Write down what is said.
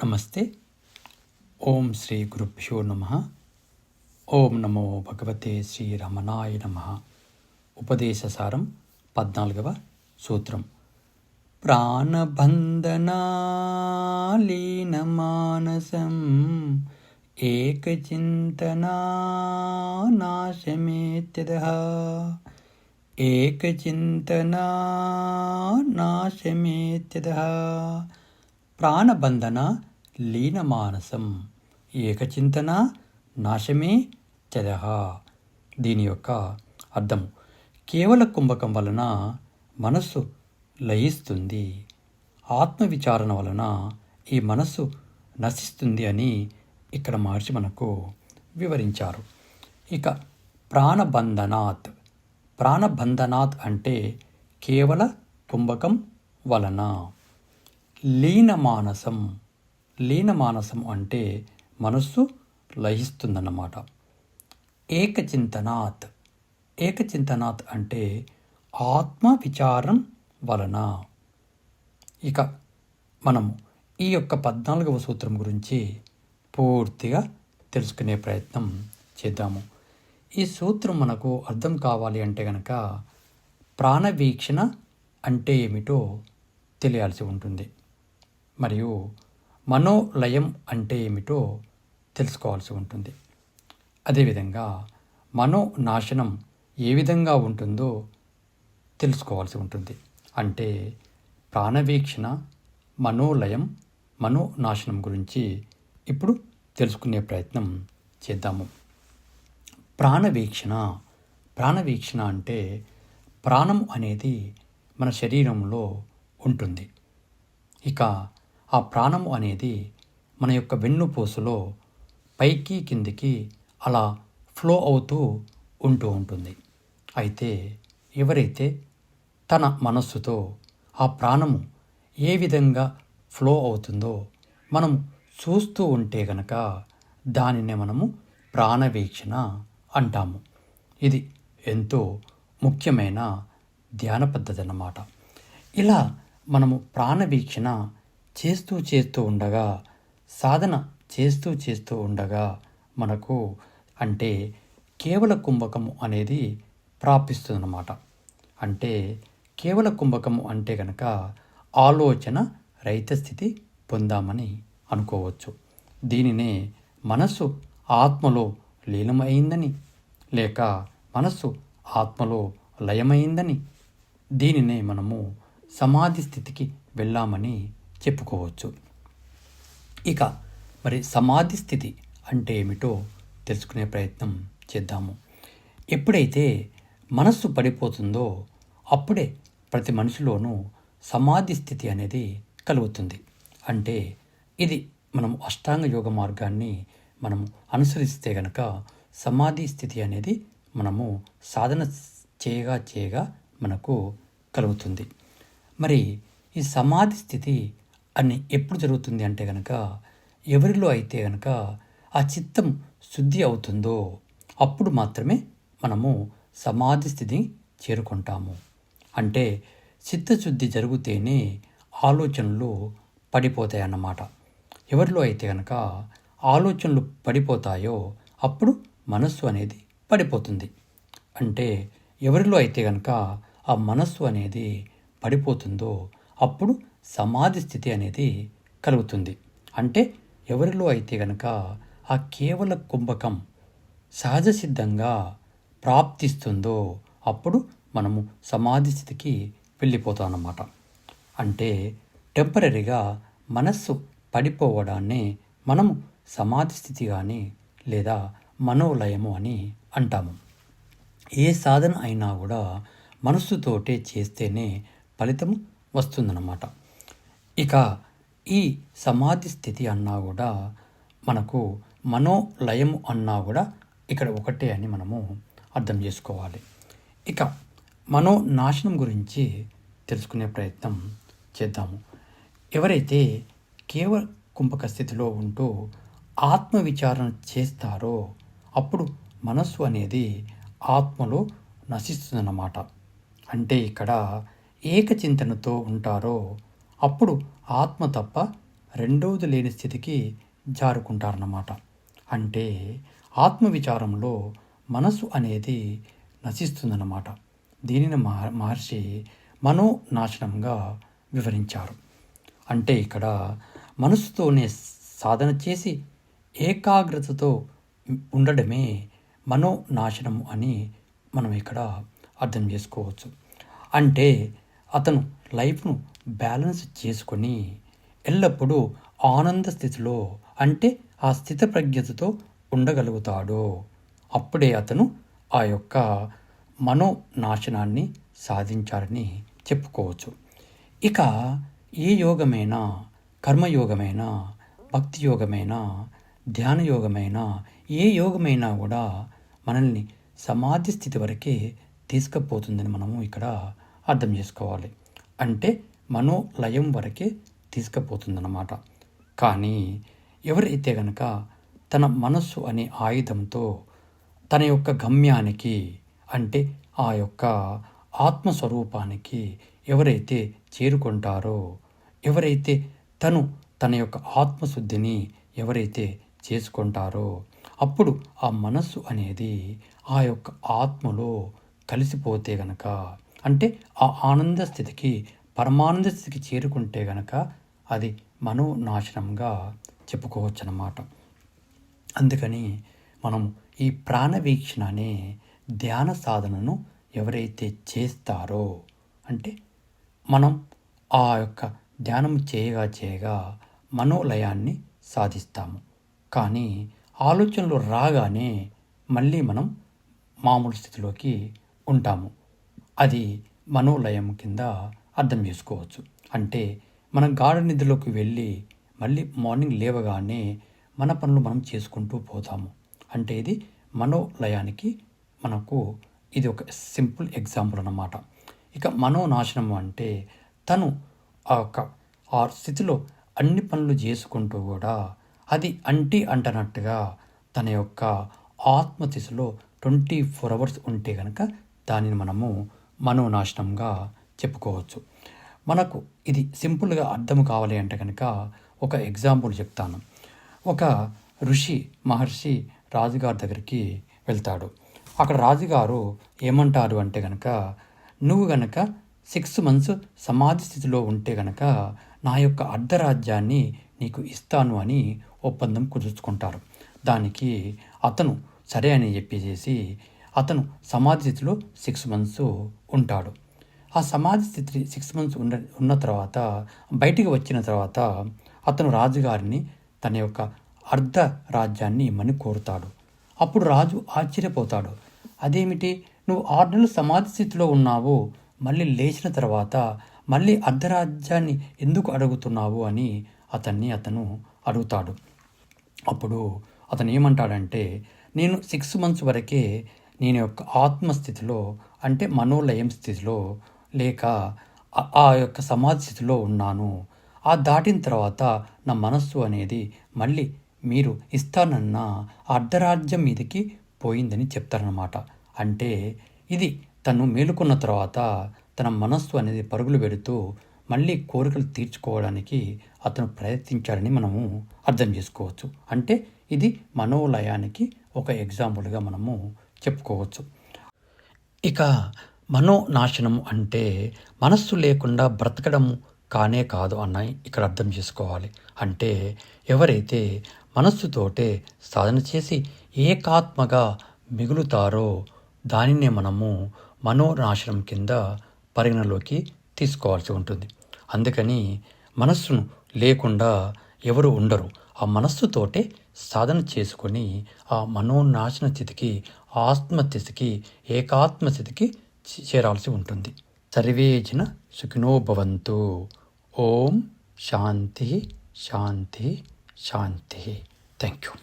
నమస్తే. ఓం శ్రీ గురుభ్యో నమః. ఓం నమో భగవతే శ్రీరమణాయ నమః. ఉపదేశసారం 14వ సూత్రం. ప్రాణబంధనాలీనమానసం ఏకచింతనానాశమేత్యదః. ఏకచింతనానాశమేత్యదః. ప్రాణబంధన లీనమానసం ఏకచింతన నాశమే త్యదః. దీని యొక్క అర్థం, కేవల కుంభకం వలన మనస్సు లయిస్తుంది, ఆత్మవిచారణ వలన ఈ మనస్సు నశిస్తుంది అని ఇక్కడ మహర్షి మనకు వివరించారు. ఇక ప్రాణబంధనాత్ అంటే కేవల కుంభకం వలన. లీనమానసం అంటే మనస్సు లయిస్తుందన్నమాట. ఏకచింతనాత్ అంటే ఆత్మ విచారం వలన. ఇక మనము ఈ యొక్క 14వ సూత్రం గురించి పూర్తిగా తెలుసుకునే ప్రయత్నం చేద్దాము. ఈ సూత్రం మనకు అర్థం కావాలి అంటే కనుక ప్రాణవీక్షణ అంటే ఏమిటో తెలియాల్సి ఉంటుంది, మరియు మనోలయం అంటే ఏమిటో తెలుసుకోవాల్సి ఉంటుంది. అదేవిధంగా మనోనాశనం ఏ విధంగా ఉంటుందో తెలుసుకోవాల్సి ఉంటుంది. అంటే ప్రాణవీక్షణ, మనోలయం, మనోనాశనం గురించి ఇప్పుడు తెలుసుకునే ప్రయత్నం చేద్దాము. ప్రాణవీక్షణ అంటే ప్రాణం అనేది మన శరీరంలో ఉంటుంది. ఇక ఆ ప్రాణము అనేది మన యొక్క వెన్నుపూసలో పైకి కిందికి అలా ఫ్లో అవుతూ ఉంటుంది. అయితే ఎవరైతే తన మనస్సుతో ఆ ప్రాణము ఏ విధంగా ఫ్లో అవుతుందో మనం చూస్తూ ఉంటే గనక దానినే మనము ప్రాణవీక్షణ అంటాము. ఇది ఎంతో ముఖ్యమైన ధ్యాన పద్ధతి అన్నమాట. ఇలా మనము ప్రాణవీక్షణ చేస్తూ ఉండగా, సాధన చేస్తూ ఉండగా మనకు అంటే కేవల కుంభకము అనేది ప్రాప్తిస్తుందన్నమాట. అంటే కేవల కుంభకము అంటే కనుక ఆలోచన రహిత స్థితి పొందామని అనుకోవచ్చు. దీనినే మనస్సు ఆత్మలో లీనమైందని, లేక మనస్సు ఆత్మలో లయమైందని, దీనినే మనము సమాధి స్థితికి వెళ్ళామని చెప్పుకోవచ్చు. ఇక మరి సమాధి స్థితి అంటే ఏమిటో తెలుసుకునే ప్రయత్నం చేద్దాము. ఎప్పుడైతే మనస్సు పడిపోతుందో అప్పుడే ప్రతి మనిషిలోనూ సమాధి స్థితి అనేది కలుగుతుంది. అంటే ఇది మనం అష్టాంగ యోగ మార్గాన్ని మనము అనుసరిస్తే గనక సమాధి స్థితి అనేది మనము సాధన చేయగా మనకు కలుగుతుంది. మరి ఈ సమాధి స్థితి అని ఎప్పుడు జరుగుతుంది అంటే కనుక ఎవరిలో అయితే కనుక ఆ చిత్తం శుద్ధి అవుతుందో అప్పుడు మాత్రమే మనము సమాధి స్థితిని చేరుకుంటాము. అంటే చిత్తశుద్ధి జరిగితేనే ఆలోచనలు పడిపోతాయన్నమాట. ఎవరిలో అయితే కనుక ఆలోచనలు పడిపోతాయో అప్పుడు మనస్సు అనేది పడిపోతుంది. అంటే ఎవరిలో అయితే కనుక ఆ మనస్సు అనేది పడిపోతుందో అప్పుడు సమాధి స్థితి అనేది కలుగుతుంది. అంటే ఎవరిలో అయితే కనుక ఆ కేవల కుంభకం సహజ సిద్ధంగా ప్రాప్తిస్తుందో అప్పుడు మనము సమాధి స్థితికి వెళ్ళిపోతాం అన్నమాట. అంటే టెంపరీగా మనస్సు పడిపోవడాన్ని మనము సమాధి స్థితి కానీ లేదా మనోలయము అని అంటాము. ఏ సాధన అయినా కూడా మనస్సుతోటే చేస్తేనే ఫలితం వస్తుందన్నమాట. ఇక ఈ సమాధి స్థితి అన్నా కూడా మనకు మనోలయము అన్నా కూడా ఇక్కడ ఒకటే అని మనము అర్థం చేసుకోవాలి. ఇక మనోనాశనం గురించి తెలుసుకునే ప్రయత్నం చేద్దాము. ఎవరైతే కేవల కుంభక స్థితిలో ఉంటూ ఆత్మవిచారణ చేస్తారో అప్పుడు మనస్సు అనేది ఆత్మలో నశిస్తుందన్నమాట. అంటే ఇక్కడ ఏకచింతనతో ఉంటారో అప్పుడు ఆత్మ తప్ప రెండవది లేని స్థితికి జారుకుంటారన్నమాట. అంటే ఆత్మవిచారంలో మనసు అనేది నశిస్తుందన్నమాట. దీనిని మహర్షి మనోనాశనంగా వివరించారు. అంటే ఇక్కడ మనసుతోనే సాధన చేసి ఏకాగ్రతతో ఉండడమే మనోనాశనం అని మనం ఇక్కడ అర్థం చేసుకోవచ్చు. అంటే అతను లైఫ్ను బ్యాలెన్స్ చేసుకొని ఎల్లప్పుడూ ఆనంద స్థితిలో, అంటే ఆ స్థితప్రజ్ఞతతో ఉండగలుగుతాడు. అప్పుడే అతను ఆ యొక్క మనోనాశనాన్ని సాధించారని చెప్పుకోవచ్చు. ఇక ఏ యోగమైనా, కర్మయోగమైనా, భక్తి యోగమైనా, ధ్యాన యోగమైనా, ఏ యోగమైనా కూడా మనల్ని సమాధి స్థితి వరకే తీసుకుపోతుందని మనము ఇక్కడ అర్థం చేసుకోవాలి. అంటే మనోలయం వరకే తీసుకుపోతుందన్నమాట. కానీ ఎవరైతే గనక తన మనస్సు అనే ఆయుధంతో తన యొక్క గమ్యానికి, అంటే ఆ యొక్క ఆత్మస్వరూపానికి ఎవరైతే చేరుకుంటారో, ఎవరైతే తన యొక్క ఆత్మశుద్ధిని ఎవరైతే చేసుకుంటారో, అప్పుడు ఆ మనస్సు అనేది ఆ యొక్క ఆత్మలో కలిసిపోతే గనక, అంటే ఆ ఆనంద స్థితికి, పరమానంద స్థితికి చేరుకుంటే గనక అది మనోనాశనంగా చెప్పుకోవచ్చు అన్నమాట. అందుకని మనం ఈ ప్రాణవీక్షణ అనే ధ్యాన సాధనను ఎవరైతే చేస్తారో, అంటే మనం ఆ యొక్క ధ్యానం చేయగా మనోలయాన్ని సాధిస్తాము. కానీ ఆలోచనలు రాగానే మళ్ళీ మనం మామూలు స్థితిలోకి ఉంటాము. అది మనోలయం కింద అర్థం చేసుకోవచ్చు. అంటే మనం గాఢ నిద్రలోకి వెళ్ళి మళ్ళీ మార్నింగ్ లేవగానే మన పనులు మనం చేసుకుంటూ పోతాము. అంటే ఇది మనోలయానికి మనకు ఇది ఒక సింపుల్ ఎగ్జాంపుల్ అన్నమాట. ఇక మనోనాశనం అంటే తను ఆ స్థితిలో అన్ని పనులు చేసుకుంటూ కూడా అది అంటనట్టుగా తన యొక్క ఆత్మస్థితిలో 24 hours ఉంటే కనుక దానిని మనము మనోనాశనంగా చెప్పుకోవచ్చు. మనకు ఇది సింపుల్గా అర్థం కావాలి అంటే కనుక ఒక ఎగ్జాంపుల్ చెప్తాను. ఒక మహర్షి రాజుగారి దగ్గరికి వెళ్తాడు. అక్కడ రాజుగారు ఏమంటారు అంటే కనుక, నువ్వు గనక 6 months సమాధి స్థితిలో ఉంటే గనక నా యొక్క అర్ధరాజ్యాన్ని నీకు ఇస్తాను అని ఒప్పందం కుదుర్చుకుంటారు. దానికి అతను సరే అని చెప్పేసి అతను సమాధి స్థితిలో 6 months ఉంటాడు. ఆ సమాధి స్థితి 6 months ఉన్న తర్వాత బయటికి వచ్చిన తర్వాత అతను రాజుగారిని తన యొక్క అర్ధ రాజ్యాన్ని ఇమ్మని కోరుతాడు. అప్పుడు రాజు ఆశ్చర్యపోతాడు. అదేమిటి, నువ్వు 6 నెలలు సమాధి స్థితిలో ఉన్నావు, మళ్ళీ లేచిన తర్వాత మళ్ళీ అర్ధరాజ్యాన్ని ఎందుకు అడుగుతున్నావు అని అతను అడుగుతాడు. అప్పుడు అతను ఏమంటాడంటే, నేను 6 months వరకే నేను యొక్క ఆత్మస్థితిలో, అంటే మనోలయం స్థితిలో లేక ఆ యొక్క సమాధి స్థితిలో ఉన్నాను. ఆ దాటిన తర్వాత నా మనస్సు అనేది మళ్ళీ మీరు ఇస్తానన్న అర్ధరాజ్యం మీదకి పోయిందని చెప్తారనమాట. అంటే ఇది తను మేలుకున్న తర్వాత తన మనస్సు అనేది పరుగులు పెడుతూ మళ్ళీ కోరికలు తీర్చుకోవడానికి అతను ప్రయత్నించాడని మనము అర్థం చేసుకోవచ్చు. అంటే ఇది మనోలయానికి ఒక ఎగ్జాంపుల్గా మనము చెప్పుకోవచ్చు. ఇక మనోనాశనం అంటే మనస్సు లేకుండా బ్రతకడం కానే కాదు అన్న ఇక్కడ అర్థం చేసుకోవాలి. అంటే ఎవరైతే మనస్సుతోటే సాధన చేసి ఏకాత్మగా మిగులుతారో దానినే మనము మనోనాశనం కింద పరిగణలోకి తీసుకోవాల్సి ఉంటుంది. అందుకని మనస్సును లేకుండా ఎవరు ఉండరు. ఆ మనస్సుతోటే సాధన చేసుకొని ఆ మనోనాశన స్థితికి, ఆత్మస్థితికి, ఏకాత్మ స్థితికి చేరాల్సి ఉంటుంది. సర్వే జన సుఖినో భవంతు. ఓం శాంతి శాంతి శాంతి. Thank you.